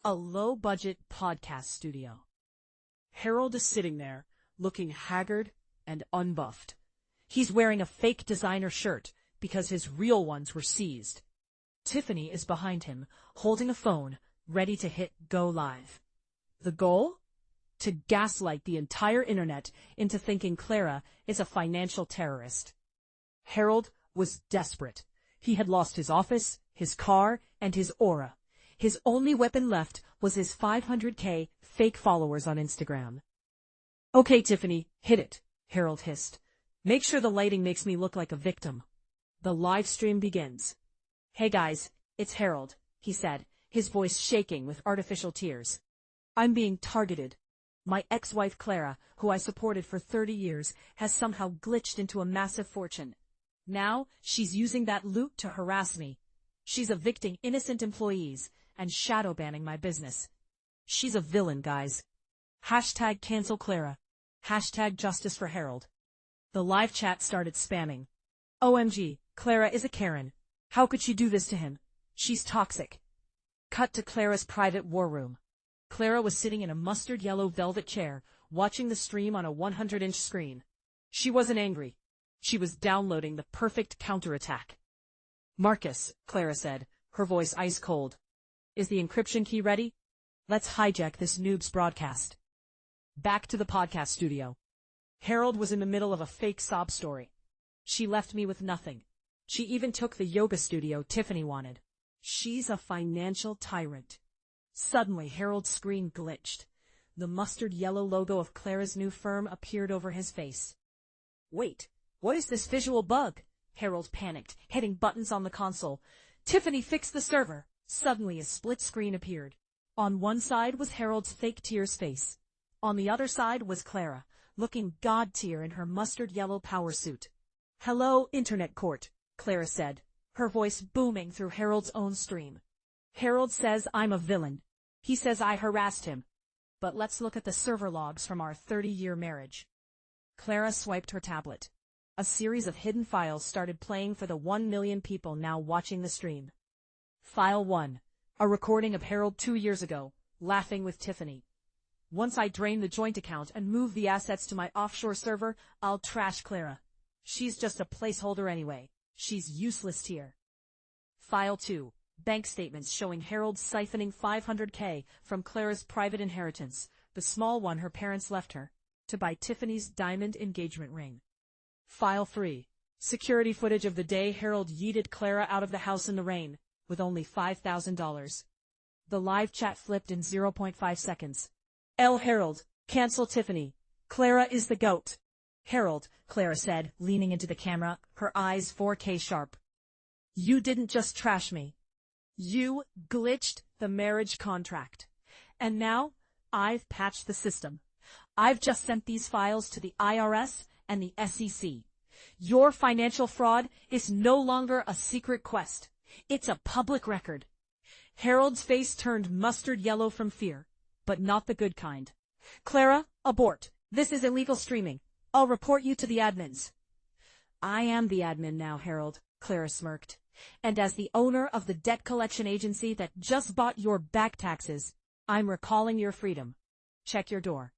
A low-budget podcast studio. Harold is sitting there, looking haggard and unbuffed. He's wearing a fake designer shirt because his real ones were seized. Tiffany is behind him, holding a phone, ready to hit go live. The goal? To gaslight the entire internet into thinking Clara is a financial terrorist. Harold was desperate. He had lost his office, his car, and his aura. His only weapon left was his 500K fake followers on Instagram. "Okay, Tiffany, hit it," Harold hissed. "Make sure the lighting makes me look like a victim." The live stream begins. "Hey guys, it's Harold," he said, his voice shaking with artificial tears. "I'm being targeted. My ex-wife Clara, who I supported for 30 years, has somehow glitched into a massive fortune. Now, she's using that loot to harass me. She's evicting innocent employees and shadow banning my business. She's a villain, guys. Hashtag cancel Clara. Hashtag justice for Harold." The live chat started spamming. "OMG, Clara is a Karen. How could she do this to him? She's toxic." Cut to Clara's private war room. Clara was sitting in a mustard yellow velvet chair, watching the stream on a 100-inch screen. She wasn't angry. She was downloading the perfect counterattack. "Marcus," Clara said, her voice ice cold. "Is the encryption key ready? Let's hijack this noob's broadcast." Back to the podcast studio. Harold was in the middle of a fake sob story. "She left me with nothing. She even took the yoga studio Tiffany wanted. She's a financial tyrant." Suddenly, Harold's screen glitched. The mustard yellow logo of Clara's new firm appeared over his face. "Wait, what is this visual bug?" Harold panicked, hitting buttons on the console. "Tiffany, fix the server." Suddenly, a split screen appeared. On one side was Harold's fake tears face. On the other side was Clara, looking god-tier in her mustard yellow power suit. "Hello, Internet Court," Clara said, her voice booming through Harold's own stream. "Harold says I'm a villain. He says I harassed him. But let's look at the server logs from our 30-year marriage." Clara swiped her tablet. A series of hidden files started playing for the 1 million people now watching the stream. File 1. A recording of Harold 2 years ago, laughing with Tiffany. "Once I drain the joint account and move the assets to my offshore server, I'll trash Clara. She's just a placeholder anyway. She's useless here." File 2. Bank statements showing Harold siphoning 500K from Clara's private inheritance, the small one her parents left her, to buy Tiffany's diamond engagement ring. File 3. Security footage of the day Harold yeeted Clara out of the house in the rain, with only $5,000. The live chat flipped in 0.5 seconds. Harold, cancel Tiffany. Clara is the GOAT." "Harold," Clara said, leaning into the camera, her eyes 4K sharp. "You didn't just trash me. You glitched the marriage contract. And now, I've patched the system. I've just sent these files to the IRS and the SEC. Your financial fraud is no longer a secret quest. It's a public record." Harold's face turned mustard yellow from fear, but not the good kind. "Clara, abort. This is illegal streaming. I'll report you to the admins." "I am the admin now, Harold," Clara smirked. "And as the owner of the debt collection agency that just bought your back taxes, I'm recalling your freedom. Check your door."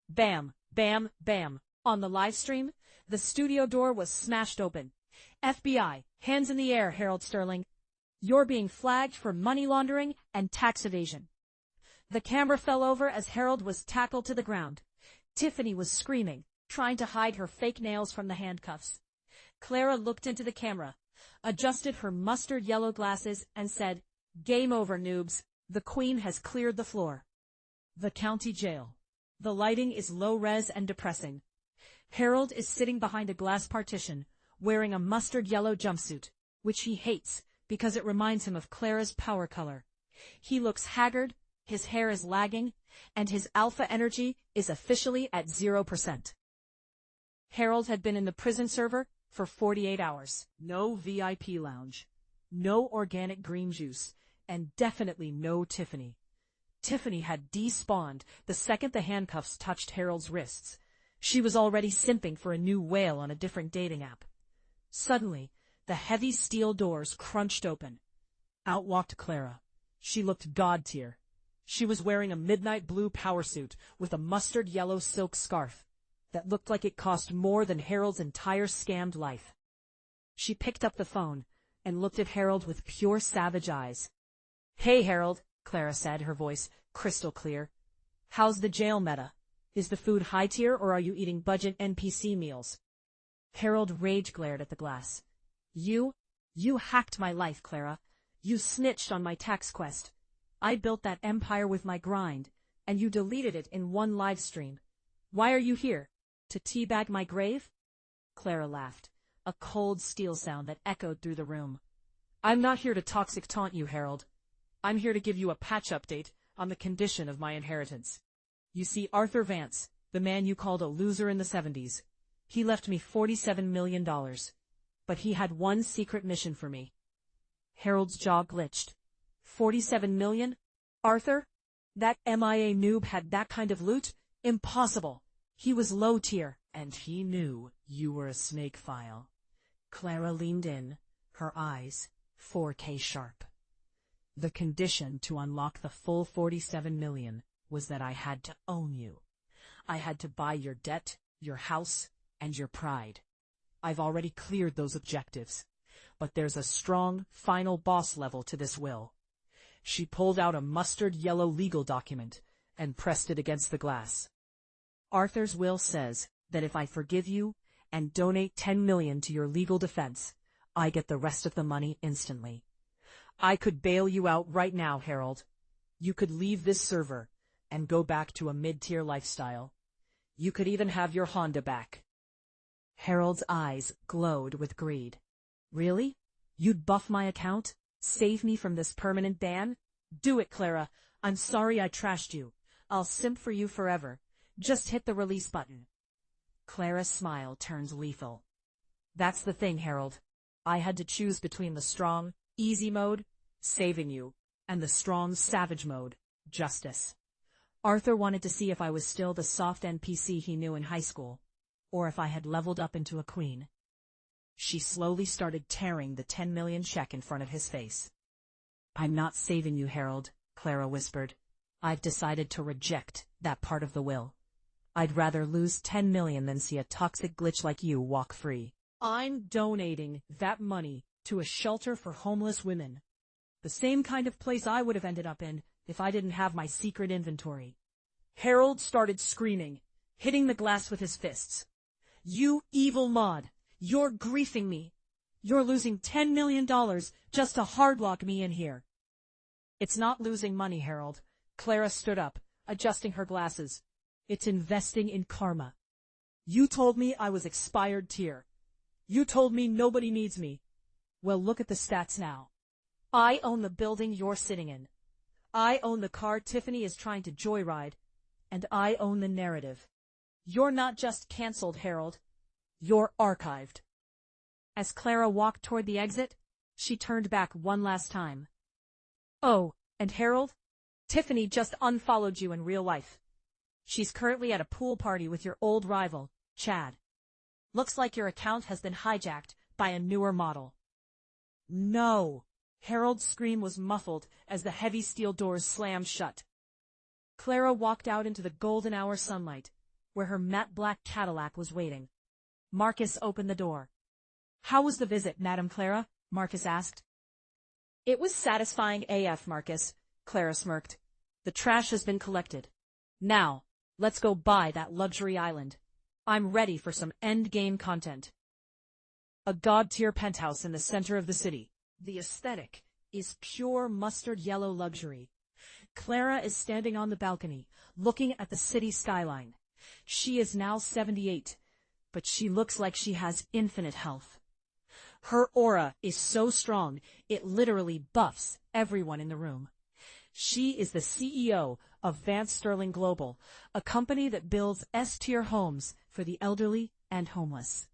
Bam, bam, bam. On the live stream, the studio door was smashed open. "FBI, hands in the air, Harold Sterling. You're being flagged for money laundering and tax evasion." The camera fell over as Harold was tackled to the ground. Tiffany was screaming, trying to hide her fake nails from the handcuffs. Clara looked into the camera, adjusted her mustard yellow glasses, and said, "Game over, noobs. The Queen has cleared the floor." The county jail. The lighting is low-res and depressing. Harold is sitting behind a glass partition, wearing a mustard yellow jumpsuit, which he hates because it reminds him of Clara's power color. He looks haggard, his hair is lagging, and his alpha energy is officially at 0%. Harold had been in the prison server for 48 hours. No VIP lounge, no organic green juice, and definitely no Tiffany. Tiffany had despawned the second the handcuffs touched Harold's wrists. She was already simping for a new whale on a different dating app. Suddenly, the heavy steel doors crunched open. Out walked Clara. She looked god-tier. She was wearing a midnight blue power suit with a mustard yellow silk scarf that looked like it cost more than Harold's entire scammed life. She picked up the phone and looked at Harold with pure savage eyes. "Hey, Harold," Clara said, her voice crystal clear. "How's the jail meta? Is the food high tier or are you eating budget NPC meals?" Harold rage glared at the glass. You hacked my life, Clara. You snitched on my tax quest. I built that empire with my grind, and you deleted it in one live stream. Why are you here? To teabag my grave?" Clara laughed, a cold steel sound that echoed through the room. "I'm not here to toxic taunt you, Harold. I'm here to give you a patch update on the condition of my inheritance. You see, Arthur Vance, the man you called a loser in the 70s, he left me $47 million. But he had one secret mission for me." Harold's jaw glitched. 47 million? Arthur? That MIA noob had that kind of loot? Impossible. He was low tier. And he knew you were a snake file. Clara leaned in, her eyes 4K sharp. "The condition to unlock the full 47 million was that I had to own you. I had to buy your debt, your house, and your pride. I've already cleared those objectives, but there's a strong, final boss level to this will." She pulled out a mustard yellow legal document and pressed it against the glass. "Arthur's will says that if I forgive you and donate 10 million to your legal defense, I get the rest of the money instantly. I could bail you out right now, Harold. You could leave this server and go back to a mid-tier lifestyle. You could even have your Honda back." Harold's eyes glowed with greed. "Really? You'd buff my account? Save me from this permanent ban? Do it, Clara. I'm sorry I trashed you. I'll simp for you forever. Just hit the release button." Clara's smile turned lethal. "That's the thing, Harold. I had to choose between the strong, easy mode, saving you, and the strong, savage mode, justice. Arthur wanted to see if I was still the soft NPC he knew in high school, or if I had leveled up into a queen." She slowly started tearing the 10 million check in front of his face. "I'm not saving you, Harold," Clara whispered. "I've decided to reject that part of the will. I'd rather lose 10 million than see a toxic glitch like you walk free. I'm donating that money to a shelter for homeless women. The same kind of place I would have ended up in if I didn't have my secret inventory." Harold started screaming, hitting the glass with his fists. "You evil mod! You're griefing me! You're losing $10 million just to hardlock me in here." "It's not losing money, Harold." Clara stood up, adjusting her glasses. "It's investing in karma. You told me I was expired tier. You told me nobody needs me. Well, look at the stats now. I own the building you're sitting in. I own the car Tiffany is trying to joyride. And I own the narrative. You're not just cancelled, Harold. You're archived." As Clara walked toward the exit, she turned back one last time. "Oh, and Harold, Tiffany just unfollowed you in real life. She's currently at a pool party with your old rival, Chad. Looks like your account has been hijacked by a newer model." "No!" Harold's scream was muffled as the heavy steel doors slammed shut. Clara walked out into the golden hour sunlight, where her matte black Cadillac was waiting. Marcus opened the door. "How was the visit, Madame Clara?" Marcus asked. "It was satisfying AF, Marcus," Clara smirked. "The trash has been collected. Now, let's go buy that luxury island. I'm ready for some endgame content." A god-tier penthouse in the center of the city. The aesthetic is pure mustard yellow luxury. Clara is standing on the balcony, looking at the city skyline. She is now 78, but she looks like she has infinite health. Her aura is so strong, it literally buffs everyone in the room. She is the CEO of Vance Sterling Global, a company that builds S-tier homes for the elderly and homeless.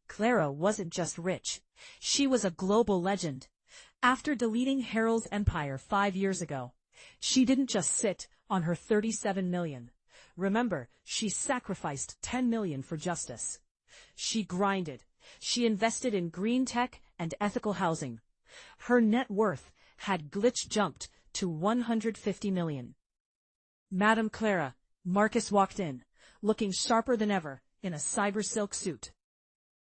Clara wasn't just rich. She was a global legend. After deleting Harold's empire 5 years ago, she didn't just sit on her 37 million. Remember, she sacrificed 10 million for justice. She grinded. She invested in green tech and ethical housing. Her net worth had glitch jumped to 150 million. Madam Clara, Marcus walked in, looking sharper than ever, in a cyber silk suit.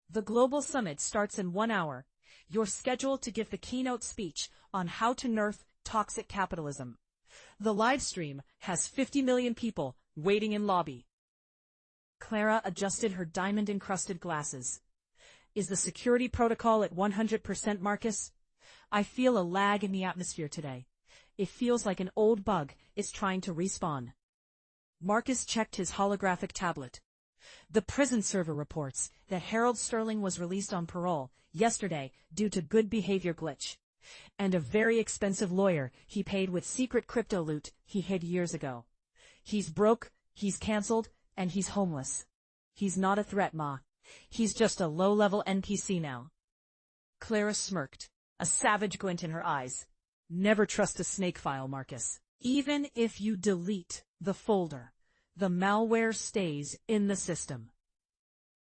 The Global Summit starts in 1 hour. You're scheduled to give the keynote speech on how to nerf toxic capitalism. The live stream has 50 million people waiting in lobby. Clara adjusted her diamond-encrusted glasses. Is the security protocol at 100%, Marcus? I feel a lag in the atmosphere today. It feels like an old bug is trying to respawn. Marcus checked his holographic tablet. The prison server reports that Harold Sterling was released on parole yesterday due to good behavior glitch, and a very expensive lawyer he paid with secret crypto loot he hid years ago. He's broke, he's cancelled, and he's homeless. He's not a threat, Ma. He's just a low-level NPC now. Clara smirked, a savage glint in her eyes. Never trust a snake file, Marcus. Even if you delete the folder, the malware stays in the system.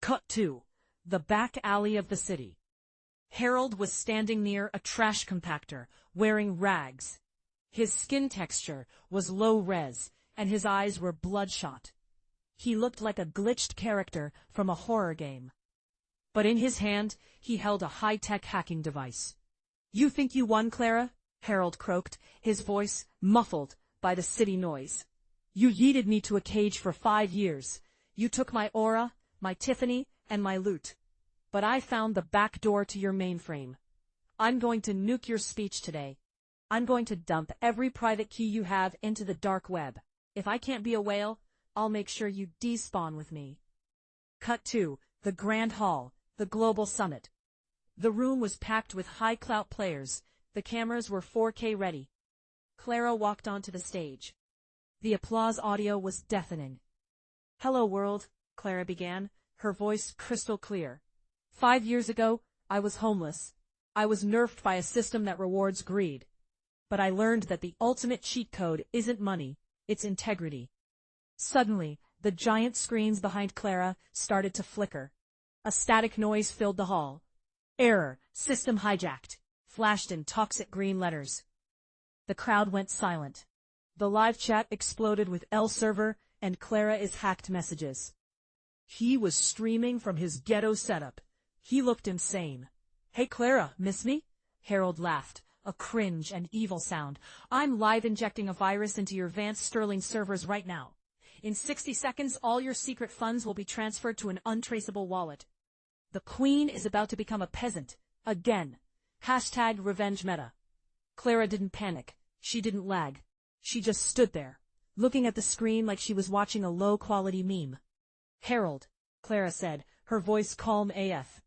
Cut 2. The back alley of the city. Harold was standing near a trash compactor, wearing rags. His skin texture was low-res, and his eyes were bloodshot. He looked like a glitched character from a horror game. But in his hand, he held a high-tech hacking device. You think you won, Clara? Harold croaked, his voice muffled by the city noise. You yeeted me to a cage for 5 years. You took my aura, my Tiffany, and my loot. But I found the back door to your mainframe. I'm going to nuke your speech today. I'm going to dump every private key you have into the dark web. If I can't be a whale, I'll make sure you despawn with me. Cut 2. The Grand Hall, the Global Summit. The room was packed with high-clout players. The cameras were 4K ready. Clara walked onto the stage. The applause audio was deafening. Hello, world, Clara began, her voice crystal clear. 5 years ago, I was homeless. I was nerfed by a system that rewards greed. But I learned that the ultimate cheat code isn't money, it's integrity. Suddenly, the giant screens behind Clara started to flicker. A static noise filled the hall. Error, system hijacked, flashed in toxic green letters. The crowd went silent. The live chat exploded with L server and Clara is hacked messages. He was streaming from his ghetto setup. He looked insane. Hey Clara, miss me? Harold laughed, a cringe and evil sound. I'm live injecting a virus into your Vance Sterling servers right now. In 60 seconds, all your secret funds will be transferred to an untraceable wallet. The Queen is about to become a peasant. Again. Hashtag revenge meta. Clara didn't panic. She didn't lag. She just stood there, looking at the screen like she was watching a low-quality meme. Harold, Clara said, her voice calm AF.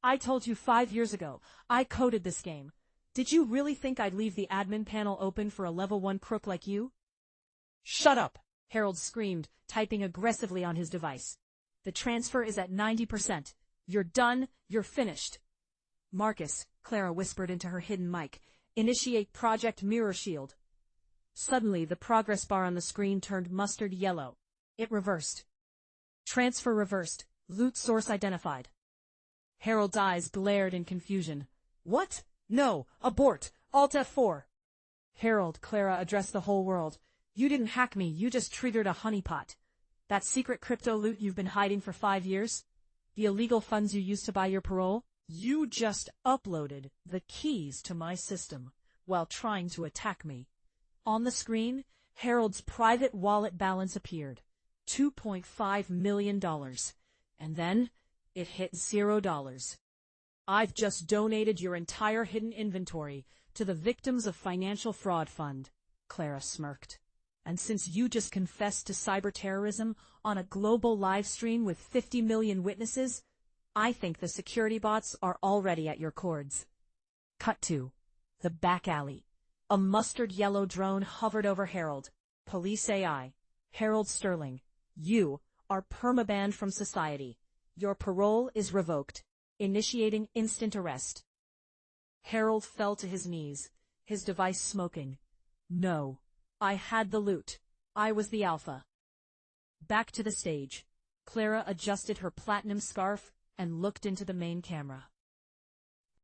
I told you 5 years ago, I coded this game. Did you really think I'd leave the admin panel open for a level 1 crook like you? Shut up, Harold screamed, typing aggressively on his device. The transfer is at 90%. You're done, you're finished. Marcus, Clara whispered into her hidden mic, initiate Project Mirror Shield. Suddenly, the progress bar on the screen turned mustard yellow. It reversed. Transfer reversed. Loot source identified. Harold's eyes glared in confusion. What? No, abort. Alt F4. Harold, Clara addressed the whole world. You didn't hack me, you just triggered a honeypot. That secret crypto loot you've been hiding for 5 years? The illegal funds you used to buy your parole? You just uploaded the keys to my system while trying to attack me. On the screen, Harold's private wallet balance appeared. $2.5 million. And then, it hit $0. I've just donated your entire hidden inventory to the Victims of Financial Fraud Fund, Clara smirked. And since you just confessed to cyber terrorism on a global live stream with 50 million witnesses, I think the security bots are already at your cords. Cut 2. The back alley. A mustard yellow drone hovered over Harold. Police AI. Harold Sterling. You are permabanned from society. Your parole is revoked. Initiating instant arrest. Harold fell to his knees, his device smoking. No. I had the loot. I was the alpha. Back to the stage. Clara adjusted her platinum scarf and looked into the main camera.